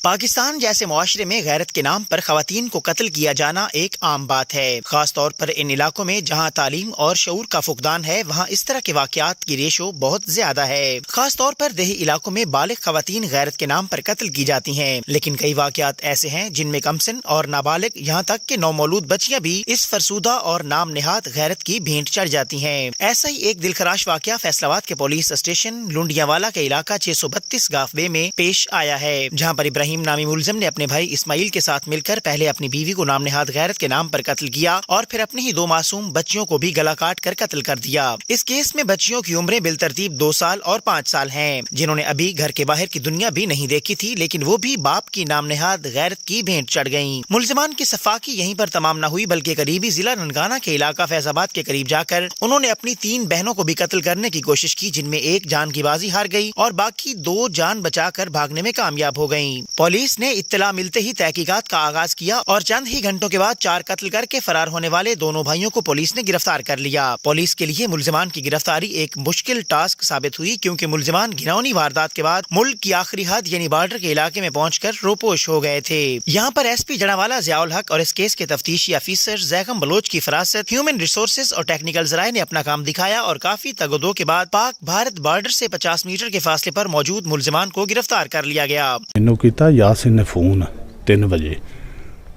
پاکستان جیسے معاشرے میں غیرت کے نام پر خواتین کو قتل کیا جانا ایک عام بات ہے، خاص طور پر ان علاقوں میں جہاں تعلیم اور شعور کا فقدان ہے وہاں اس طرح کے واقعات کی ریشو بہت زیادہ ہے۔ خاص طور پر دیہی علاقوں میں بالغ خواتین غیرت کے نام پر قتل کی جاتی ہیں، لیکن کئی واقعات ایسے ہیں جن میں کم سن اور نابالغ یہاں تک کہ نومولود بچیاں بھی اس فرسودہ اور نام نہاد غیرت کی بھینٹ چڑھ جاتی ہیں۔ ایسا ہی ایک دلخراش واقعہ فیصل آباد کے پولیس اسٹیشن لونڈیاں والا کے علاقہ 632 گاف بے میں پیش آیا ہے، جہاں پر ابراہیم نامی ملزم نے اپنے بھائی اسماعیل کے ساتھ مل کر پہلے اپنی بیوی کو نام نہاد غیرت کے نام پر قتل کیا اور پھر اپنی ہی 2 معصوم بچیوں کو بھی گلا کاٹ کر قتل کر دیا۔ اس کیس میں بچیوں کی عمریں بالترتیب 2 سال اور 5 سال ہیں، جنہوں نے ابھی گھر کے باہر کی دنیا بھی نہیں دیکھی تھی، لیکن وہ بھی باپ کی نام نہاد غیرت کی بھینٹ چڑھ گئیں۔ ملزمان کی صفاقی یہیں پر تمام نہ ہوئی بلکہ قریبی ضلع ننگانہ کے علاقہ فیض آباد کے قریب جا کر انہوں نے اپنی 3 بہنوں کو بھی قتل کرنے کی کوشش کی، جن میں ایک جان کی بازی ہار گئی اور باقی 2 جان بچا کر بھاگنے میں کامیاب ہو گئیں۔ پولیس نے اطلاع ملتے ہی تحقیقات کا آغاز کیا اور چند ہی گھنٹوں کے بعد 4 قتل کر کے فرار ہونے والے دونوں بھائیوں کو پولیس نے گرفتار کر لیا۔ پولیس کے لیے ملزمان کی گرفتاری ایک مشکل ٹاسک ثابت ہوئی، کیونکہ ملزمان گھناؤنی واردات کے بعد ملک کی آخری حد یعنی بارڈر کے علاقے میں پہنچ کر روپوش ہو گئے تھے۔ یہاں پر ایس پی جڑاوالا ضیاء الحق اور اس کیس کے تفتیشی افیسر زیغم بلوچ کی فراست ہیومن ریسورسز اور ٹیکنیکل ذرائع نے اپنا کام دکھایا اور کافی تگ و دو کے بعد پاک بھارت بارڈر سے 50 میٹر کے فاصلے پر موجود ملزمان کو گرفتار کر لیا گیا۔ ਮੈਨੂੰ ਕੀਤਾ ਯਾਸਿਨ ਨੇ ਫੋਨ 3 ਵਜੇ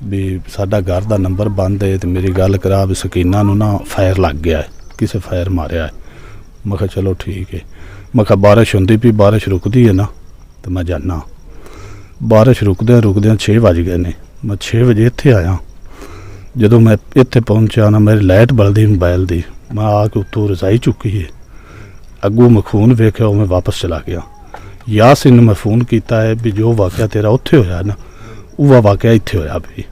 ਵੀ ਸਾਡਾ ਘਰ ਦਾ ਨੰਬਰ ਬੰਦ ਹੈ ਤੇ ਮੇਰੀ ਗੱਲ ਕਰਾ ਵੀ ਸਕੀਨਾ ਨੂੰ ਨਾ ਫਾਇਰ ਲੱਗ ਗਿਆ ਹੈ, ਕਿਸੇ ਫਾਇਰ ਮਾਰਿਆ ਹੈ। ਮੈਂ ਕਿਹਾ ਚਲੋ ਠੀਕ ਹੈ। ਮੈਂ ਕਿਹਾ ਬਾਰਿਸ਼ ਹੁੰਦੀ ਵੀ ਬਾਰਿਸ਼ ਰੁਕਦੀ ਹੈ ਨਾ ਤੇ ਮੈਂ ਜਾਣਾ। ਬਾਰਿਸ਼ ਰੁਕਦਿਆਂ 6 ਵਜ ਗਏ ਨੇ। ਮੈਂ 6 ਵਜੇ ਇੱਥੇ ਆਇਆ। ਜਦੋਂ ਮੈਂ ਇੱਥੇ ਪਹੁੰਚਿਆ ਨਾ ਮੇਰੀ ਲਾਈਟ ਬਲਦੀ ਮੋਬਾਈਲ ਦੀ, ਮੈਂ ਆ ਕੇ ਉੱਤੋਂ ਰਜ਼ਾਈ ਚੁੱਕੀ ਹੈ। ਅੱਗੋਂ ਮੈਂ ਖੂਨ ਵੇਖਿਆ ਉਹ ਮੈਂ ਵਾਪਸ ਚਲਾ ਗਿਆ। ਯਾਸਿਨ ਨੂੰ ਮੈਂ ਫੋਨ ਕੀਤਾ ਹੈ ਵੀ ਜੋ ਵਾਕਿਆ ਤੇਰਾ ਉੱਥੇ ਹੋਇਆ ਨਾ ਉਹ ਵਾਕਿਆ ਇੱਥੇ ਹੋਇਆ ਵੀ।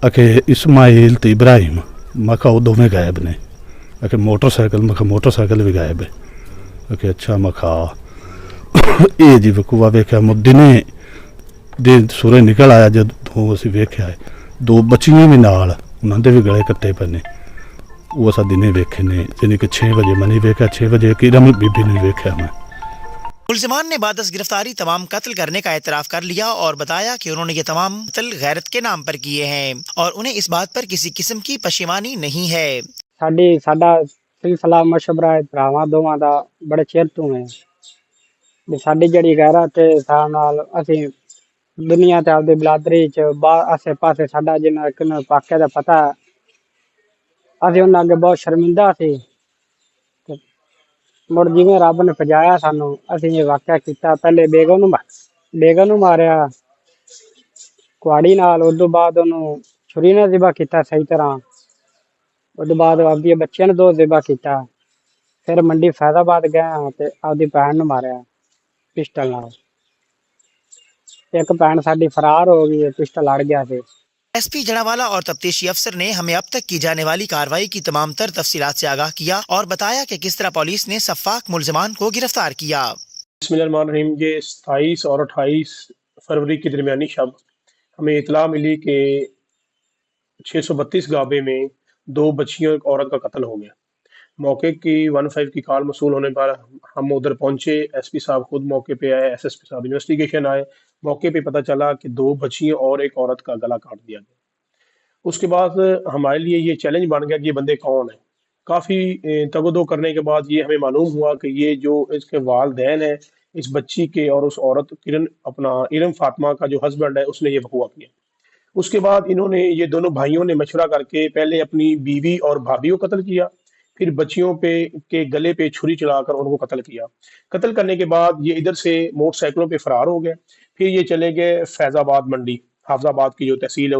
ਅਖੇ ਇਸਮਾਈਲ ਤੇ ਇਬਰਾਹਿਮ, ਮੈਂ ਕਿਹਾ ਉਹ ਦੋਵੇਂ ਗਾਇਬ ਨੇ। ਅਖੇ ਮੋਟਰਸਾਈਕਲ ਵੀ ਗਾਇਬ ਹੈ। ਅਖੇ ਅੱਛਾ। ਮੈਂ ਕਿਹਾ ਇਹ ਜੀ ਵਕੂਆ ਵੇਖਿਆ ਦਿਨੇ ਦੇ ਸੂਰਜ ਨਿਕਲ ਆਇਆ ਜਦੋਂ ਅਸੀਂ ਵੇਖਿਆ ਹੈ 2 ਬੱਚੀਆਂ ਵੀ ਨਾਲ, ਉਹਨਾਂ ਦੇ ਵੀ ਗਲੇ ਕੱਟੇ ਪਏ ਨੇ। ਉਹ ਅਸਾਂ ਦਿਨੇ ਵੇਖੇ ਨੇ, ਯਾਨੀ ਕਿ 6 ਵਜੇ ਮੈਂ ਨਹੀਂ ਵੇਖਿਆ, 6 ਵਜੇ ਕਿਰਮ ਬੀਬੀ نے ਵੇਖਿਆ میں۔ ملزمان نے بعد از گرفتاری تمام قتل کرنے کا اعتراف کر لیا اور بتایا کہ انہوں نے یہ تمام قتل غیرت کے نام پر کیے ہیں اور انہیں اس بات پر کسی قسم کی پشیمانی نہیں ہے۔ ਸਾਡਾ ਸਿਲਸਿਲਾ ਮਸ਼ਵਰਾ ਹੈ ਭਰਾਵਾਂ ਦੋਵਾਂ ਦਾ ਬੜੇ ਚਿਰ ਤੋਂ ਹੈ ਵੀ ਸਾਡੀ ਜਿਹੜੀ ਗੈਰਤ ਤੇ ਹਿਸਾਬ ਨਾਲ ਅਸੀਂ ਦੁਨੀਆ ਤੇ ਆਪਦੇ ਬਲਾਦਰੀ ਚ ਆਸੇ ਪਾਸੇ ਸਾਡਾ ਜਿੰਨਾ ਕਿੰਨਾ ਵਾਕਿਆ ਦਾ ਪਤਾ ਅਸੀਂ ਉਹਨਾਂ ਅੱਗੇ ਬਹੁਤ ਸ਼ਰਮਿੰਦਾ ਸੀ। ਮੁੜ ਜਿਵੇਂ ਰੱਬ ਨੇ ਪਜਾਇਆ ਸਾਨੂੰ ਅਸੀਂ ਇਹ ਵਾਕਿਆ ਕੀਤਾ। ਪਹਿਲੇ ਬੇਗਮ ਨੂੰ ਮਾਰਿਆ ਕੁਹਾੜੀ ਨਾਲ, ਉਸ ਤੋਂ ਬਾਅਦ ਉਹਨੂੰ ਛੁਰੀ ਨਾਲ ਜ਼ਿਬਾ ਕੀਤਾ ਸਹੀ ਤਰ੍ਹਾਂ, ਉਸ ਤੋਂ ਬਾਅਦ ਆਪਦੀਆਂ ਬੱਚਿਆਂ ਨੂੰ 2 ਜ਼ਿਬਾ ਕੀਤਾ। ਫਿਰ ਮੰਡੀ ਫੈਜ਼ਾਬਾਦ ਗਏ ਤੇ ਆਪਦੀ ਭੈਣ ਨੂੰ ਮਾਰਿਆ ਪਿਸਟਲ ਨਾਲ। ਇੱਕ ਭੈਣ ਸਾਡੀ ਫਰਾਰ ਹੋ ਗਈ, ਪਿਸਟਲ ਅੜ ਗਿਆ ਸੀ۔ ایس پی جڑاوالا اور تفتیشی افسر نے ہمیں اب تک کی جانے والی کارروائی کی تمام تر تفصیلات سے آگاہ کیا اور بتایا کہ کس طرح پولیس نے سفاک ملزمان کو گرفتار کیا۔ بسم اللہ الرحمن الرحیم۔ یہ 27 اور 28 فروری کی درمیانی شب ہمیں اطلاع ملی کہ 632 گابے میں 2 بچیوں ایک عورت کا قتل ہو گیا۔ موقع کی 15 کی کال موصول ہونے پر ہم ادھر پہنچے، ایس پی صاحب خود موقع پہ آئے، ایس ایس پی صاحب انویسٹیگیشن آئے۔ موقع پہ پتہ چلا کہ 2 بچیاں اور ایک عورت کا گلا کاٹ دیا گیا۔ اس کے بعد ہمارے لیے یہ چیلنج بن گیا کہ یہ بندے کون ہیں۔ کافی تگ و دو کرنے کے بعد یہ ہمیں معلوم ہوا کہ یہ جو اس کے والدین ہیں اس بچی کے اور اس عورت ارم فاطمہ کا جو ہسبینڈ ہے اس نے یہ وقوع کیا۔ اس کے بعد انہوں نے یہ دونوں بھائیوں نے مشورہ کر کے پہلے اپنی بیوی اور بھابھی کو قتل کیا، پھر بچیوں کے گلے پہ چھری چلا کر ان کو قتل کیا۔ قتل کرنے کے بعد یہ ادھر سے موٹر سائیکلوں پہ فرار ہو گئے۔ پھر یہ چلے گئے فیض آباد منڈی، حافظ آباد کی جو تحصیل ہے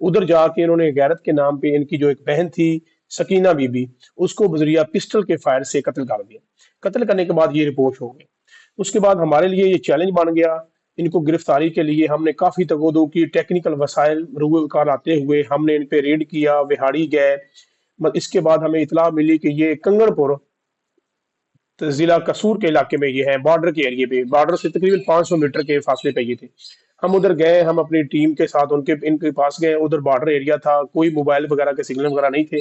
ادھر جا کے انہوں نے غیرت کے نام پہ ان کی جو ایک بہن تھی سکینہ بی بی، اس کو بذریعہ پسٹل کے فائر سے قتل کر دیا۔ قتل کرنے کے بعد یہ رپوش ہو گئے۔ اس کے بعد ہمارے لیے یہ چیلنج بن گیا۔ ان کو گرفتاری کے لیے ہم نے کافی تگ و دو کی، ٹیکنیکل وسائل روئے کار آتے ہوئے ہم نے ان پہ ریڈ کیا، وہاڑی گئے۔ اس کے بعد ہمیں اطلاع ملی کہ یہ کنگن پور ضلع قصور کے علاقے میں یہ ہے، بارڈر کے ایریے پہ، بارڈر سے تقریباً 500 میٹر کے فاصلے پہ یہ تھے۔ ہم ادھر گئے، ہم اپنی ٹیم کے ساتھ ان کے پاس گئے۔ ادھر بارڈر ایریا تھا، کوئی موبائل وغیرہ کے سگنل وغیرہ نہیں تھے۔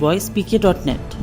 voicepk.net।